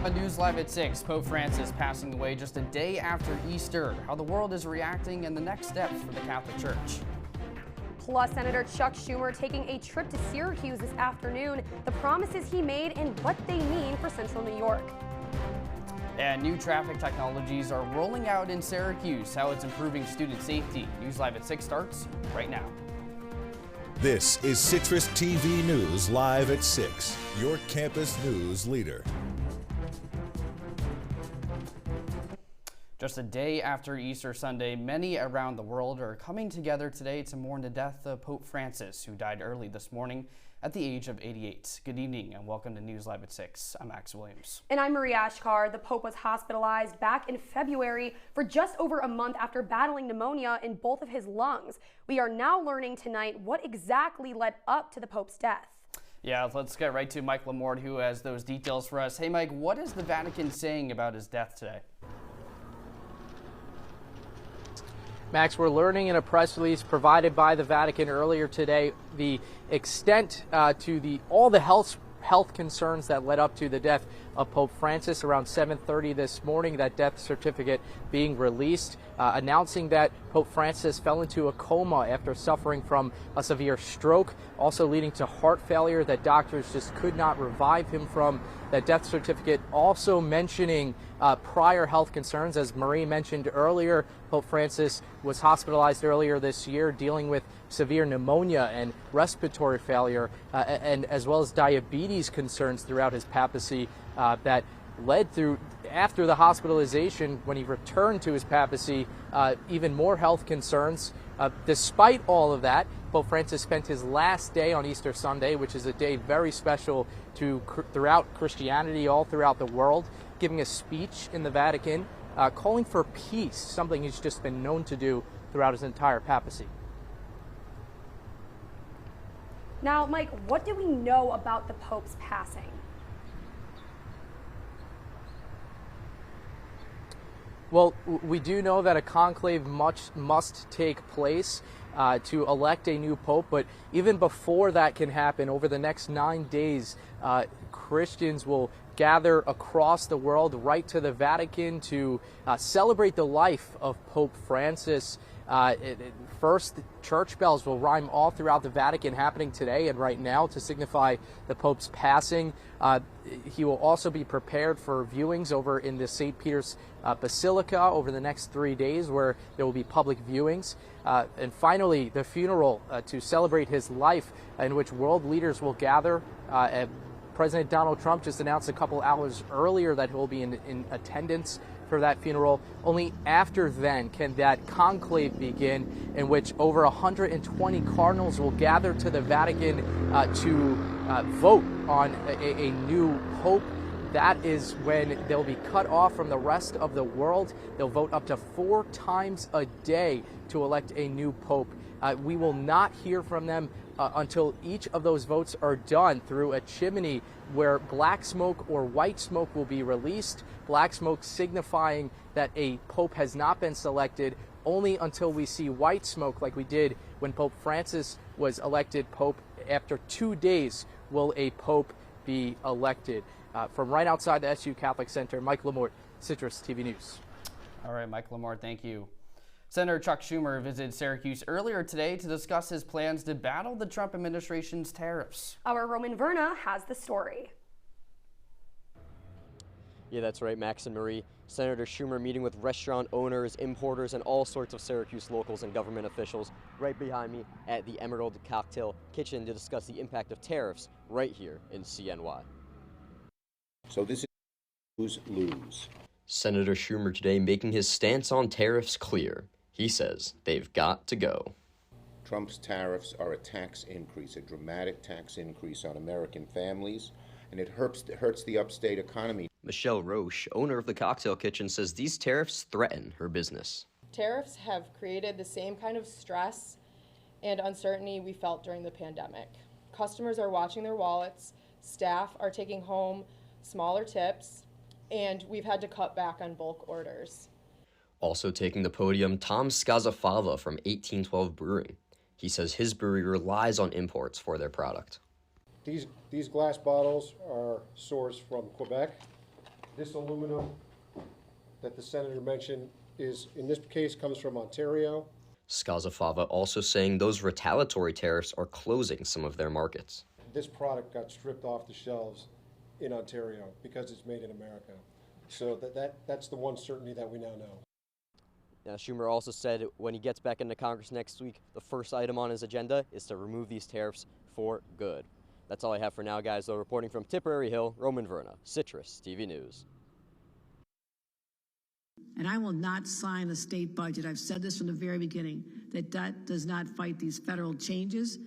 News Live at 6, Pope Francis passing away just a day after Easter. How the world is reacting and the next steps for the Catholic Church. Plus, Senator Chuck Schumer taking a trip to Syracuse this afternoon, the promises he made and what they mean for Central New York. And new traffic technologies are rolling out in Syracuse, how it's improving student safety. News Live at 6 starts right now. This is CitrusTV News Live at 6, your campus news leader. Just a day after Easter Sunday, many around the world are coming together today to mourn the death of Pope Francis, who died early this morning at the age of 88. Good evening and welcome to News Live at 6. I'm Max Williams. And I'm Marie Achkar. The Pope was hospitalized back in February for just over a month after battling pneumonia in both of his lungs. We are now learning tonight what exactly led up to the Pope's death. Yeah, let's get right to Mike Lamort, who has those details for us. Hey, Mike, what is the Vatican saying about his death today? Max, we're learning in a press release provided by the Vatican earlier today the extent to all the health concerns that led up to the death of Pope Francis. Around 7:30 this morning, that death certificate being released, announcing that Pope Francis fell into a coma after suffering from a severe stroke, also leading to heart failure that doctors just could not revive him from. That death certificate also mentioning prior health concerns. As Marie mentioned earlier, Pope Francis was hospitalized earlier this year dealing with severe pneumonia and respiratory failure, and as well as diabetes concerns throughout his papacy that led through, after the hospitalization, when he returned to his papacy, even more health concerns. Despite all of that, Pope Francis spent his last day on Easter Sunday, which is a day very special throughout Christianity, all throughout the world, giving a speech in the Vatican, calling for peace, something he's just been known to do throughout his entire papacy. Now, Mike, what do we know about the Pope's passing? Well, we do know that a conclave must take place to elect a new pope, but even before that can happen, over the next 9 days, Christians will gather across the world right to the Vatican to celebrate the life of Pope Francis. First, church bells will rhyme all throughout the Vatican, happening today and right now to signify the Pope's passing. He will also be prepared for viewings over in the St. Peter's Basilica over the next 3 days, where there will be public viewings. And finally, the funeral to celebrate his life, in which world leaders will gather. President Donald Trump just announced a couple hours earlier that he will be in attendance for that funeral. Only after then can that conclave begin, in which over 120 cardinals will gather to the Vatican to vote on a new pope. That is when they'll be cut off from the rest of the world. They'll vote up to 4 times a day to elect a new pope. We will not hear from them until each of those votes are done through a chimney where black smoke or white smoke will be released. Black smoke signifying that a pope has not been selected, only until we see white smoke, like we did when Pope Francis was elected pope. After 2 days will a pope be elected. From right outside the SU Catholic Center, Mike Lamort, CitrusTV News. All right, Mike Lamort, thank you. Senator Chuck Schumer visited Syracuse earlier today to discuss his plans to battle the Trump administration's tariffs. Our Roman Verna has the story. Yeah, that's right, Max and Marie. Senator Schumer meeting with restaurant owners, importers, and all sorts of Syracuse locals and government officials right behind me at the Emerald Cocktail Kitchen to discuss the impact of tariffs right here in CNY. So this is lose-lose. Senator Schumer today making his stance on tariffs clear. He says they've got to go. Trump's tariffs are a tax increase, a dramatic tax increase on American families, and it hurts the upstate economy. Michelle Roche, owner of the Cocktail Kitchen, says these tariffs threaten her business. Tariffs have created the same kind of stress and uncertainty we felt during the pandemic. Customers are watching their wallets, staff are taking home smaller tips, and we've had to cut back on bulk orders. Also taking the podium, Tom Scazafava from 1812 Brewing. He says his brewery relies on imports for their product. These glass bottles are sourced from Quebec, This aluminum that the senator mentioned is, in this case, comes from Ontario. Skazafava also saying those retaliatory tariffs are closing some of their markets. This product got stripped off the shelves in Ontario because it's made in America. So that's the one certainty that we now know. Now, Schumer also said when he gets back into Congress next week, the first item on his agenda is to remove these tariffs for good. That's all I have for now, guys. Though, reporting from Tipperary Hill, Roman Verna, Citrus TV News. And I will not sign a state budget. I've said this from the very beginning, that does not fight these federal changes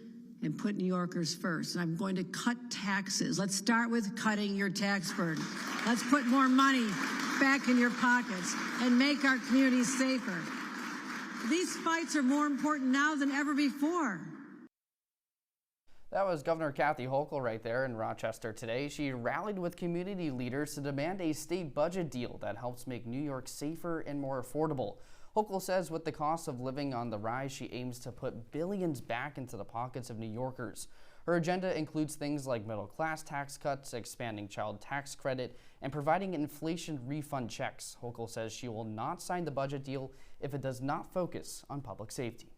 and put New Yorkers first. And I'm going to cut taxes. Let's start with cutting your tax burden. Let's put more money back in your pockets and make our communities safer. These fights are more important now than ever before. That was Governor Kathy Hochul right there in Rochester today. She rallied with community leaders to demand a state budget deal that helps make New York safer and more affordable. Hochul says with the cost of living on the rise, she aims to put billions back into the pockets of New Yorkers. Her agenda includes things like middle-class tax cuts, expanding child tax credit, and providing inflation refund checks. Hochul says she will not sign the budget deal if it does not focus on public safety.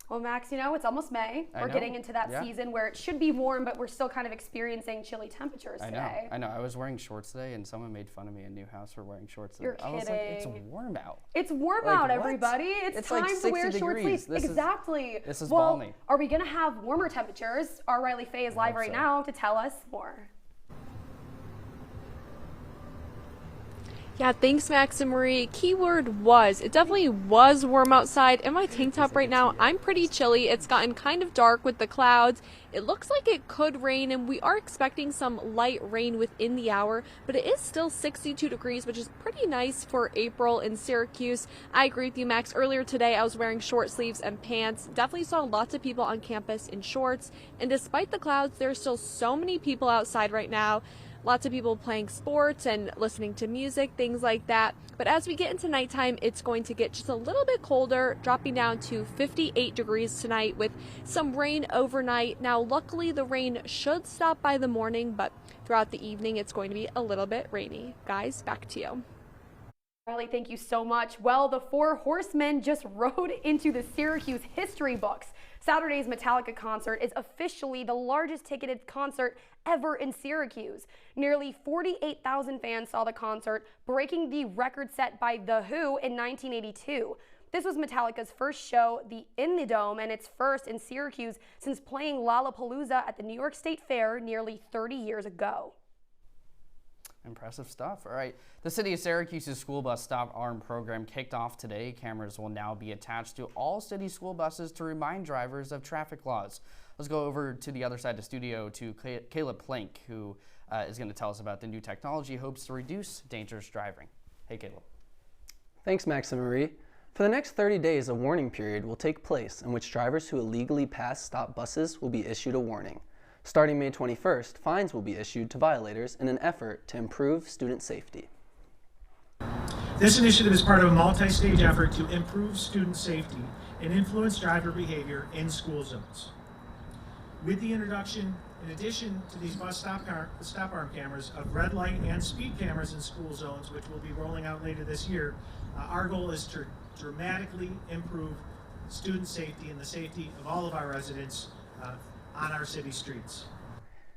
Well, Max, you know, it's almost May. We're getting into that season where it should be warm, but we're still kind of experiencing chilly temperatures today. I know. I was wearing shorts today, and someone made fun of me in New House for wearing shorts today. You're kidding. I was like, it's warm out. It's warm out, everybody. It's time like to wear 60 short degrees. sleeves. Exactly. This is well, balmy. Are we going to have warmer temperatures? Our Riley Faye is live right now to tell us more. Yeah, thanks, Max and Marie. Keyword was. It definitely was warm outside. In my tank top right now, I'm pretty chilly. It's gotten kind of dark with the clouds. It looks like it could rain, and we are expecting some light rain within the hour, but it is still 62 degrees, which is pretty nice for April in Syracuse. I agree with you, Max. Earlier today, I was wearing short sleeves and pants. Definitely saw lots of people on campus in shorts, and despite the clouds, there's still so many people outside right now. Lots of people playing sports and listening to music, things like that. But as we get into nighttime, it's going to get just a little bit colder, dropping down to 58 degrees tonight with some rain overnight. Now, luckily, the rain should stop by the morning, but throughout the evening, it's going to be a little bit rainy. Guys, back to you. Riley, thank you so much. Well, the Four Horsemen just rode into the Syracuse history books. Saturday's Metallica concert is officially the largest ticketed concert ever in Syracuse. Nearly 48,000 fans saw the concert, breaking the record set by The Who in 1982. This was Metallica's first show in the Dome, and its first in Syracuse since playing Lollapalooza at the New York State Fair nearly 30 years ago. Impressive stuff. All right. The City of Syracuse's school bus stop arm program kicked off today. Cameras will now be attached to all city school buses to remind drivers of traffic laws. Let's go over to the other side of the studio to Caleb Plank, who is going to tell us about the new technology he hopes to reduce dangerous driving. Hey, Caleb. Thanks, Max and Marie. For the next 30 days, a warning period will take place in which drivers who illegally pass stop buses will be issued a warning. Starting May 21st, fines will be issued to violators in an effort to improve student safety. This initiative is part of a multi-stage effort to improve student safety and influence driver behavior in school zones. With the introduction, in addition to these bus stop arm cameras, of red light and speed cameras in school zones, which will be rolling out later this year, our goal is to dramatically improve student safety and the safety of all of our residents on our city streets.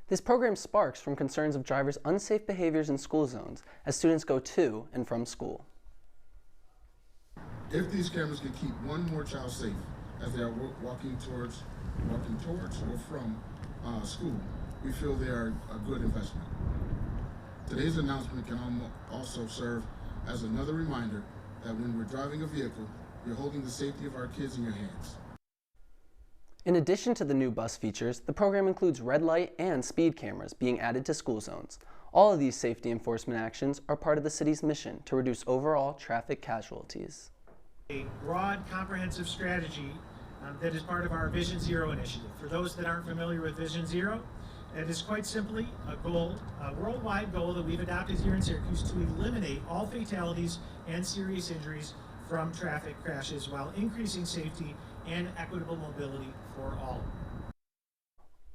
This program sparks from concerns of drivers' unsafe behaviors in school zones as students go to and from school. If these cameras can keep one more child safe as they are walking towards or from school, we feel they are a good investment. Today's announcement can also serve as another reminder that when we're driving a vehicle, you're holding the safety of our kids in your hands. In addition to the new bus features, the program includes red light and speed cameras being added to school zones. All of these safety enforcement actions are part of the city's mission to reduce overall traffic casualties. A broad, comprehensive strategy that is part of our Vision Zero initiative. For those that aren't familiar with Vision Zero, it is quite simply a goal, a worldwide goal that we've adopted here in Syracuse to eliminate all fatalities and serious injuries from traffic crashes while increasing safety and equitable mobility for all.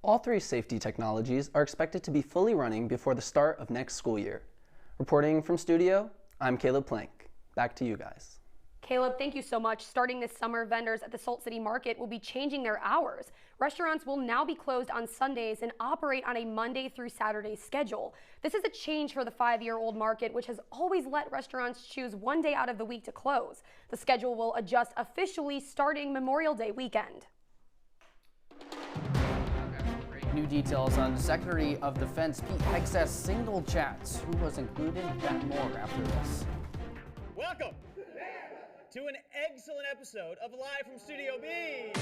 All three safety technologies are expected to be fully running before the start of next school year. Reporting from studio, I'm Caleb Plank. Back to you guys. Caleb, thank you so much. Starting this summer, vendors at the Salt City Market will be changing their hours. Restaurants will now be closed on Sundays and operate on a Monday through Saturday schedule. This is a change for the 5-year-old market, which has always let restaurants choose one day out of the week to close. The schedule will adjust officially starting Memorial Day weekend. New details on Secretary of Defense Pete Hegseth's single chats. Who was included? That more after this. Welcome to an excellent episode of Live from Studio B.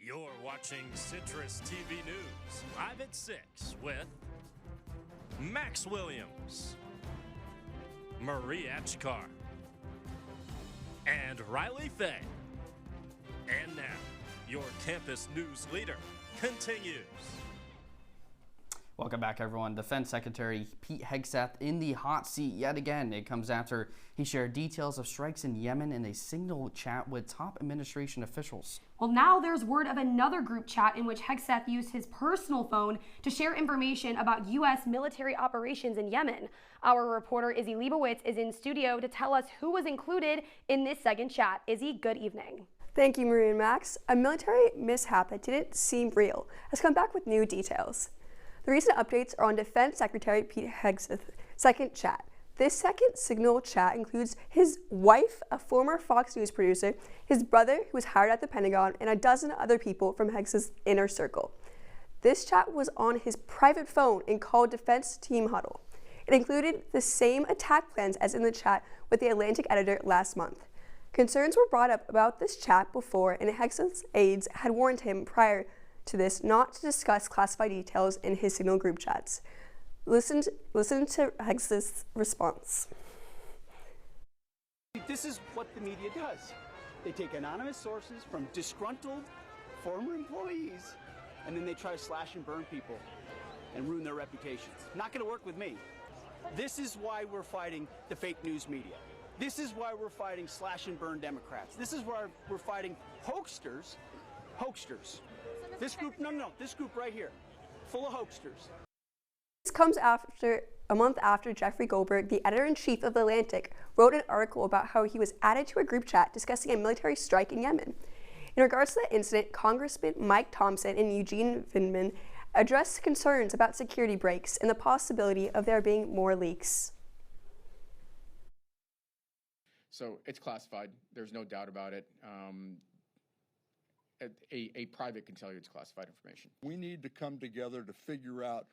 You're watching CitrusTV News, live at 6 with Max Williams, Marie Achkar, and Riley Fay. And now, your campus news leader continues. Welcome back, everyone. Defense Secretary Pete Hegseth in the hot seat yet again. It comes after he shared details of strikes in Yemen in a single chat with top administration officials. Well, now there's word of another group chat in which Hegseth used his personal phone to share information about U.S. military operations in Yemen. Our reporter Izzy Leibowitz is in studio to tell us who was included in this second chat. Izzy, good evening. Thank you, Marie and Max. A military mishap that didn't seem real has come back with new details. The recent updates are on Defense Secretary Pete Hegseth's second chat. This second signal chat includes his wife, a former Fox News producer, his brother, who was hired at the Pentagon, and a dozen other people from Hegseth's inner circle. This chat was on his private phone and called Defense Team Huddle. It included the same attack plans as in the chat with the Atlantic editor last month. Concerns were brought up about this chat before, and Hegseth's aides had warned him prior to this not to discuss classified details in his signal group chats. Listen to Hegseth's response. This is what the media does. They take anonymous sources from disgruntled former employees, and then they try to slash and burn people and ruin their reputations. Not going to work with me. This is why we're fighting the fake news media. This is why we're fighting slash and burn Democrats. This is why we're fighting hoaxsters. Hoaxsters. This group, no, this group right here, full of hoaxsters. This comes after a month after Jeffrey Goldberg, the editor-in-chief of The Atlantic, wrote an article about how he was added to a group chat discussing a military strike in Yemen. In regards to that incident, Congressman Mike Thompson and Eugene Vindman addressed concerns about security breaks and the possibility of there being more leaks. So it's classified. There's no doubt about it. A private can tell you it's classified information. We need to come together to figure out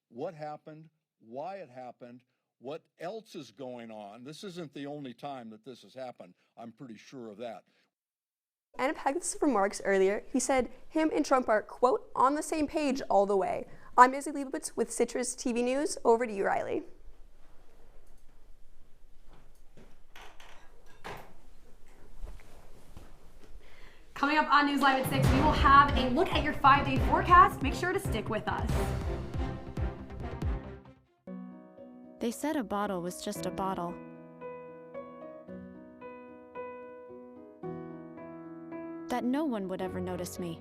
what happened, why it happened, what else is going on. This isn't the only time that this has happened. I'm pretty sure of that. And Pegasus' remarks earlier, he said him and Trump are, quote, on the same page all the way. I'm Izzy Leibowitz with Citrus TV News. Over to you, Riley. Coming up on News Live at 6, we will have a look at your 5-day forecast. Make sure to stick with us. They said a bottle was just a bottle. That no one would ever notice me.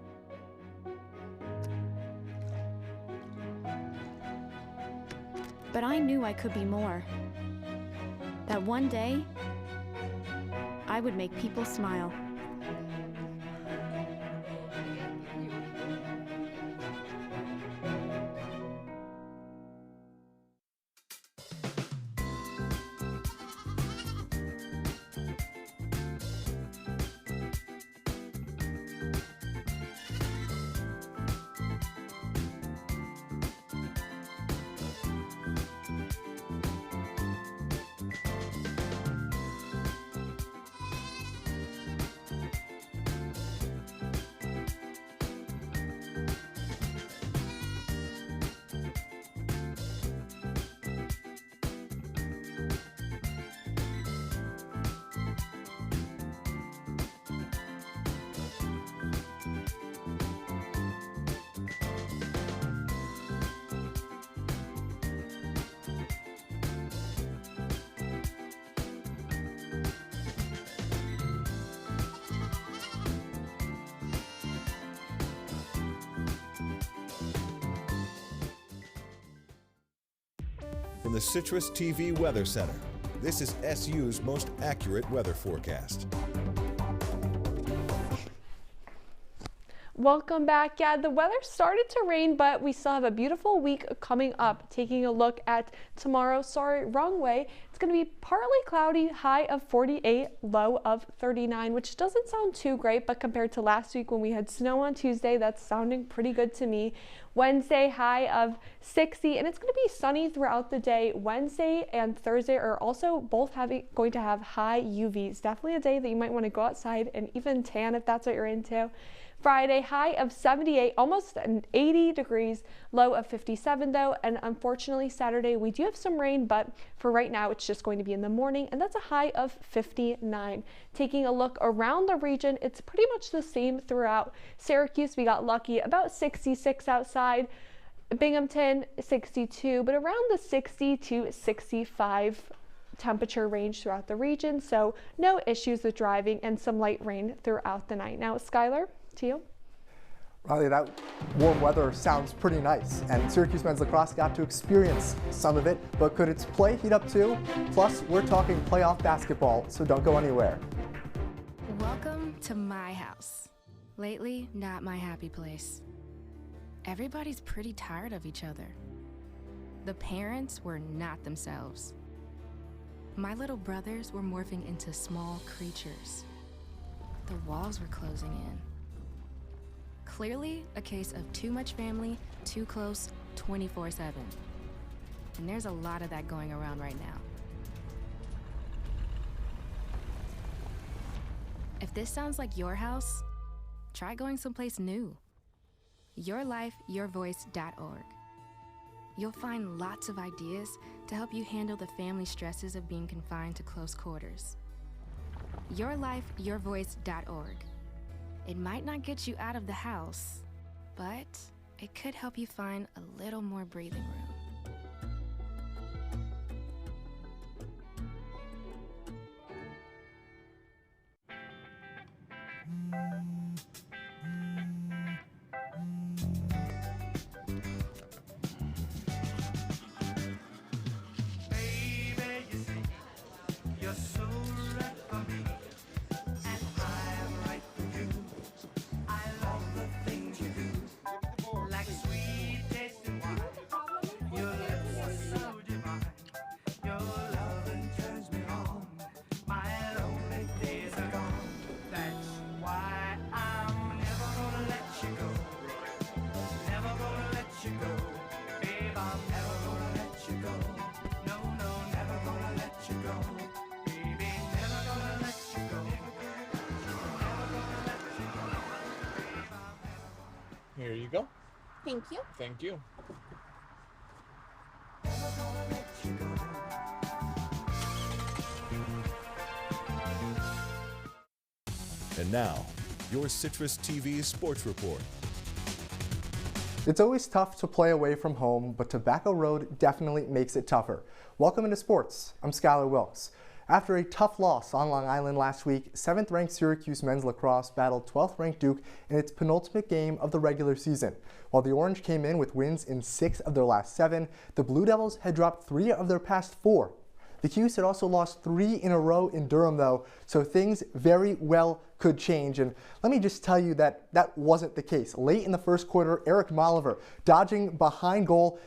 But I knew I could be more. That one day, I would make people smile. From the Citrus TV Weather Center, this is SU's most accurate weather forecast. Welcome back. Yeah, the weather started to rain, but we still have a beautiful week coming up. Taking a look at tomorrow, sorry, wrong way. It's going to be partly cloudy, high of 48, low of 39, which doesn't sound too great, but compared to last week when we had snow on Tuesday, that's sounding pretty good to me. Wednesday, high of 60, and it's going to be sunny throughout the day. Wednesday and Thursday are also both going to have high UVs. Definitely a day that you might want to go outside and even tan if that's what you're into. Friday, high of 78, almost 80 degrees, low of 57 though, and unfortunately Saturday we do have some rain, but for right now it's just going to be in the morning, and that's a high of 59. Taking a look around the region, it's pretty much the same throughout. Syracuse, we got lucky, about 66 outside. Binghamton, 62, but around the 60 to 65 temperature range throughout the region, so no issues with driving and some light rain throughout the night. Now, Skyler, to you. Riley, that warm weather sounds pretty nice, and Syracuse men's lacrosse got to experience some of it, but could its play heat up too? Plus, we're talking playoff basketball, so don't go anywhere. Welcome to my house. Lately, not my happy place. Everybody's pretty tired of each other. The parents were not themselves. My little brothers were morphing into small creatures. The walls were closing in. Clearly a case of too much family, too close, 24/7. And there's a lot of that going around right now. If this sounds like your house, try going someplace new. YourLifeYourVoice.org. You'll find lots of ideas to help you handle the family stresses of being confined to close quarters. YourLifeYourVoice.org. It might not get you out of the house, but it could help you find a little more breathing room. Thank you. Thank you. And now, your Citrus TV Sports Report. It's always tough to play away from home, but Tobacco Road definitely makes it tougher. Welcome into sports. I'm Skyler Wilkes. After a tough loss on Long Island last week, 7th-ranked Syracuse men's lacrosse battled 12th-ranked Duke in its penultimate game of the regular season. While the Orange came in with wins in 6 of their last 7, the Blue Devils had dropped 3 of their past 4. The Cuse had also lost 3 in a row in Durham, though, so things very well could change. And let me just tell you that that wasn't the case. Late in the first quarter, Eric Molliver dodging behind goal,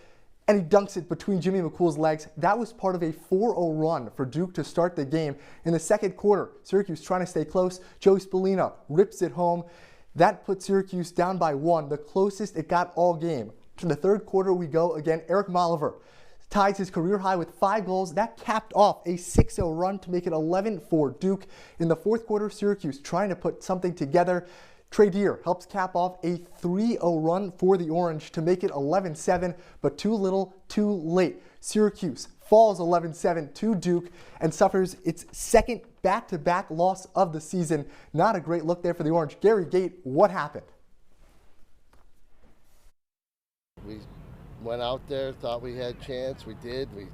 and he dunks it between Jimmy McCool's legs. That was part of a 4-0 run for Duke to start the game. In the second quarter, Syracuse trying to stay close. Joey Spallina rips it home. That put Syracuse down by 1, the closest it got all game. To the third quarter we go again. Eric Molliver ties his career high with 5 goals. That capped off a 6-0 run to make it 11 for Duke. In the fourth quarter, Syracuse trying to put something together. Trey Deer helps cap off a 3-0 run for the Orange to make it 11-7, but too little, too late. Syracuse falls 11-7 to Duke and suffers its second back-to-back loss of the season. Not a great look there for the Orange. Gary Gate, what happened? We went out there, thought we had a chance. We did. We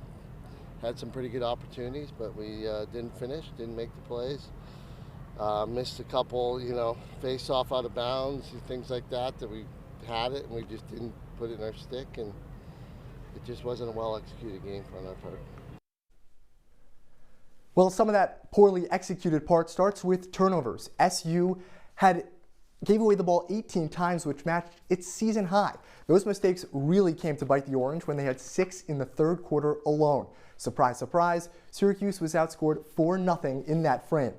had some pretty good opportunities, but we didn't finish, didn't make the plays. Missed a couple, face off out of bounds, things like that we had it and we just didn't put it in our stick, and it just wasn't a well executed game on our part. Well, some of that poorly executed part starts with turnovers. SU gave away the ball 18 times, which matched its season high. Those mistakes really came to bite the Orange when they had 6 in the third quarter alone. Surprise, surprise, Syracuse was outscored 4-0 in that frame.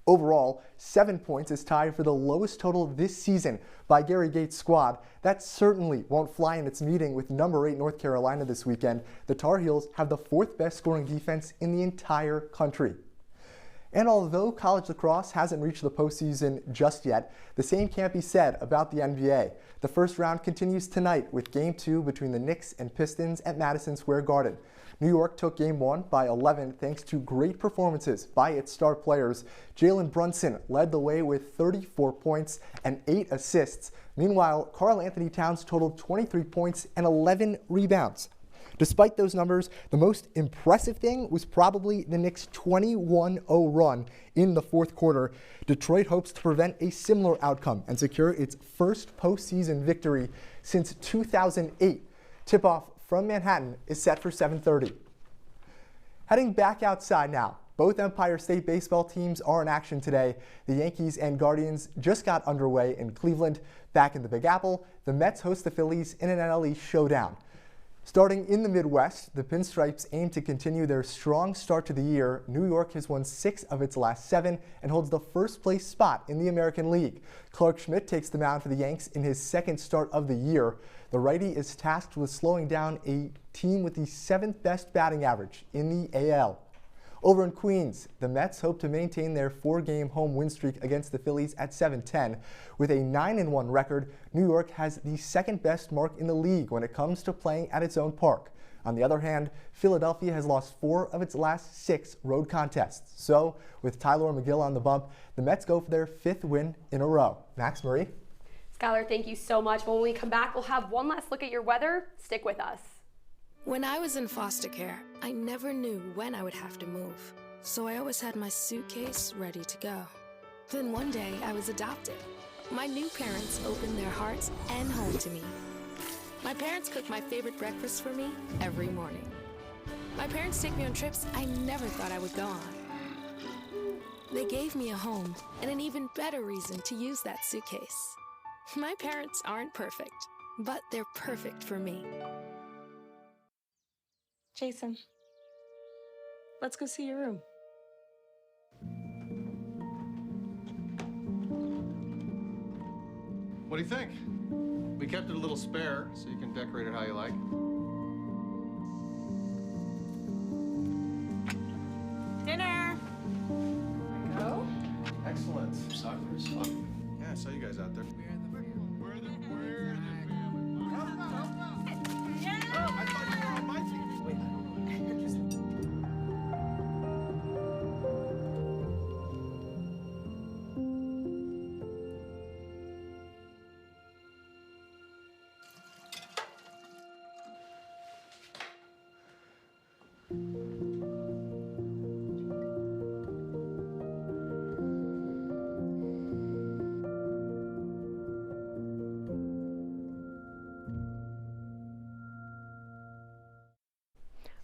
Overall, 7 points is tied for the lowest total this season by Gary Gates' squad. That certainly won't fly in its meeting with number 8 North Carolina this weekend. The Tar Heels have the 4th best scoring defense in the entire country. And although college lacrosse hasn't reached the postseason just yet, the same can't be said about the NBA. The first round continues tonight with Game 2 between the Knicks and Pistons at Madison Square Garden. New York took Game 1 by 11 thanks to great performances by its star players. Jalen Brunson led the way with 34 points and 8 assists. Meanwhile, Karl Anthony Towns totaled 23 points and 11 rebounds. Despite those numbers, the most impressive thing was probably the Knicks' 21-0 run in the fourth quarter. Detroit hopes to prevent a similar outcome and secure its first postseason victory since 2008. Tip-off from Manhattan is set for 7:30. Heading back outside now. Both Empire State baseball teams are in action today. The Yankees and Guardians just got underway in Cleveland. Back in the Big Apple, the Mets host the Phillies in an NL East showdown. Starting in the Midwest, the Pinstripes aim to continue their strong start to the year. New York has won 6 of its last 7 and holds the first place spot in the American League. Clark Schmidt takes the mound for the Yanks in his second start of the year. The righty is tasked with slowing down a team with the 7th best batting average in the AL. Over in Queens, the Mets hope to maintain their 4-game home win streak against the Phillies at 7-10. With a 9-1 record, New York has the 2nd best mark in the league when it comes to playing at its own park. On the other hand, Philadelphia has lost 4 of its last 6 road contests. So, with Tyler McGill on the bump, the Mets go for their 5th win in a row. Max Marie? Skyler, thank you so much. When we come back, we'll have one last look at your weather. Stick with us. When I was in foster care, I never knew when I would have to move, so I always had my suitcase ready to go. Then one day, I was adopted. My new parents opened their hearts and home to me. My parents cook my favorite breakfast for me every morning. My parents take me on trips I never thought I would go on. They gave me a home and an even better reason to use that suitcase. My parents aren't perfect, but they're perfect for me. Jason, let's go see your room. What do you think? We kept it a little spare, so you can decorate it how you like. Dinner! Go? Excellent. Soccer is fun. Yeah, I saw you guys out there. We're the family.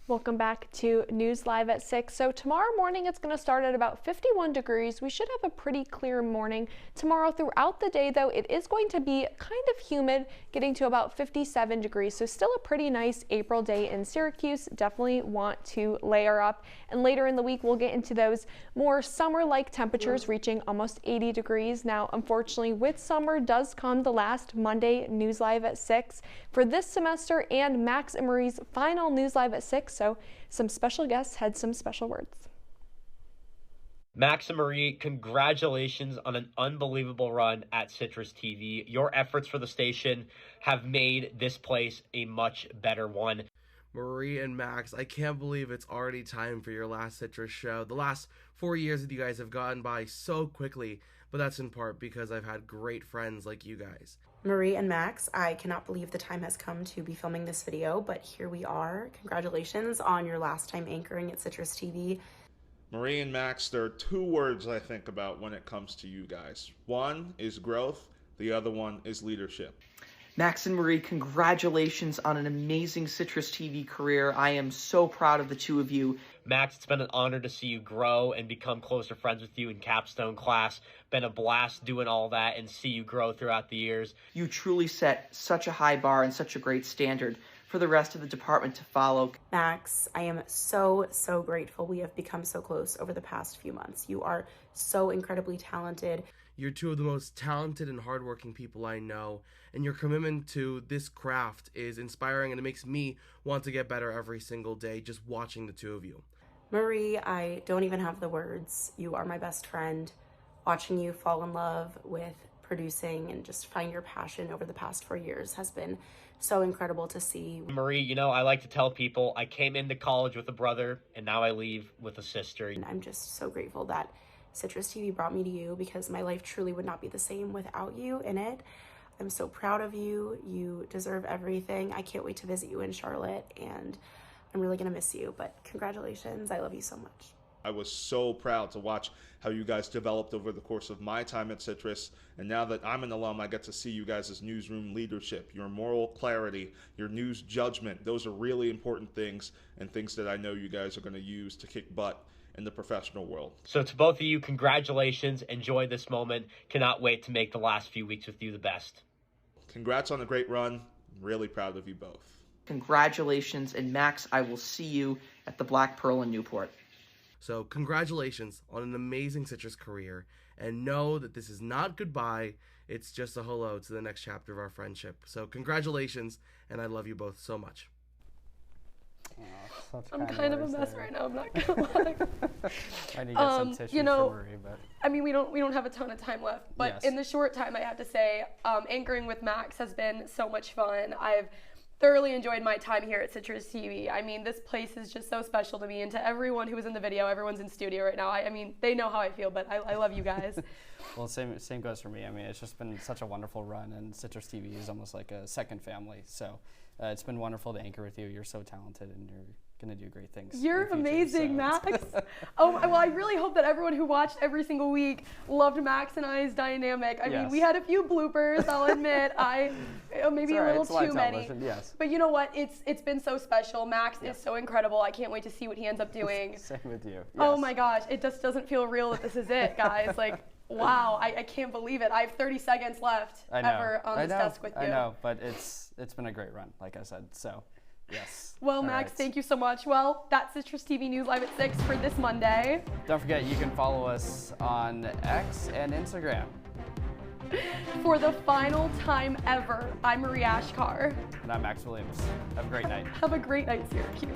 Welcome back to News Live at 6. So tomorrow morning it's going to start at about 51 degrees. We should have a pretty clear morning. Tomorrow throughout the day though, it is going to be kind of humid, getting to about 57 degrees. So still a pretty nice April day in Syracuse. Definitely want to layer up. And later in the week we'll get into those more summer-like temperatures reaching almost 80 degrees. Now unfortunately with summer does come the last Monday News Live at 6 for this semester and Max and Marie's final News Live at 6. So some special guests had some special words. Max and Marie, congratulations on an unbelievable run at Citrus TV. Your efforts for the station have made this place a much better one. Marie and Max, I can't believe it's already time for your last Citrus show. The last 4 years with you guys have gone by so quickly, but that's in part because I've had great friends like you guys. Marie and Max, I cannot believe the time has come to be filming this video, but here we are. Congratulations on your last time anchoring at Citrus TV. Marie and Max, there are two words I think about when it comes to you guys. One is growth, the other one is leadership. Max and Marie, congratulations on an amazing Citrus TV career. I am so proud of the two of you. Max, it's been an honor to see you grow and become closer friends with you in capstone class. Been a blast doing all that and see you grow throughout the years. You truly set such a high bar and such a great standard for the rest of the department to follow. Max, I am so grateful we have become so close over the past few months. You are so incredibly talented. You're two of the most talented and hardworking people I know, and your commitment to this craft is inspiring, and it makes me want to get better every single day just watching the two of you. Marie, I don't even have the words. You are my best friend. Watching you fall in love with producing and just find your passion over the past 4 years has been so incredible to see. Marie, you know, I like to tell people I came into college with a brother, and now I leave with a sister. And I'm just so grateful that Citrus TV brought me to you because my life truly would not be the same without you in it. I'm so proud of you. You deserve everything. I can't wait to visit you in Charlotte, and I'm really gonna miss you, but congratulations. I love you so much. I was so proud to watch how you guys developed over the course of my time at Citrus, and now that I'm an alum, I get to see you guys' newsroom leadership, your moral clarity, your news judgment. Those are really important things, and things that I know you guys are going to use to kick butt in the professional world. So to both of you, congratulations. Enjoy this moment. Cannot wait to make the last few weeks with you the best. Congrats on a great run. I'm really proud of you both. Congratulations, and Max, I will see you at the Black Pearl in Newport. So congratulations on an amazing Citrus career, and know that this is not goodbye, it's just a hello to the next chapter of our friendship. So congratulations, and I love you both so much. Oh, I'm kind of a mess right now, I'm not gonna lie. I need to get some tissue for Marie, but I mean, we don't have a ton of time left, but yes. In the short time, I have to say, anchoring with Max has been so much fun. I've thoroughly enjoyed my time here at Citrus TV. I mean, this place is just so special to me, and to everyone who was in the video, everyone's in studio right now. I mean, they know how I feel, but I love you guys. Well, same goes for me. I mean, it's just been such a wonderful run, and Citrus TV is almost like a second family. So it's been wonderful to anchor with you. You're so talented, and you're going to do great things. You're amazing, Max. Oh, well, I really hope that everyone who watched every single week loved Max and I's dynamic. I mean, we had a few bloopers, I'll admit. Maybe a little too many. Yes. But you know what? It's been so special. Max is so incredible. I can't wait to see what he ends up doing. Same with you. Yes. Oh my gosh, it just doesn't feel real that this is it, guys. Like, wow, I can't believe it. I have 30 seconds left ever on this desk with you. I know, but it's been a great run, like I said. So, yes. Well, Max, thank you so much. Well, that's Citrus TV News Live at 6 for this Monday. Don't forget, you can follow us on X and Instagram. For the final time ever, I'm Marie Achkar. And I'm Max Williams. Have a great night. Have a great night, Syracuse.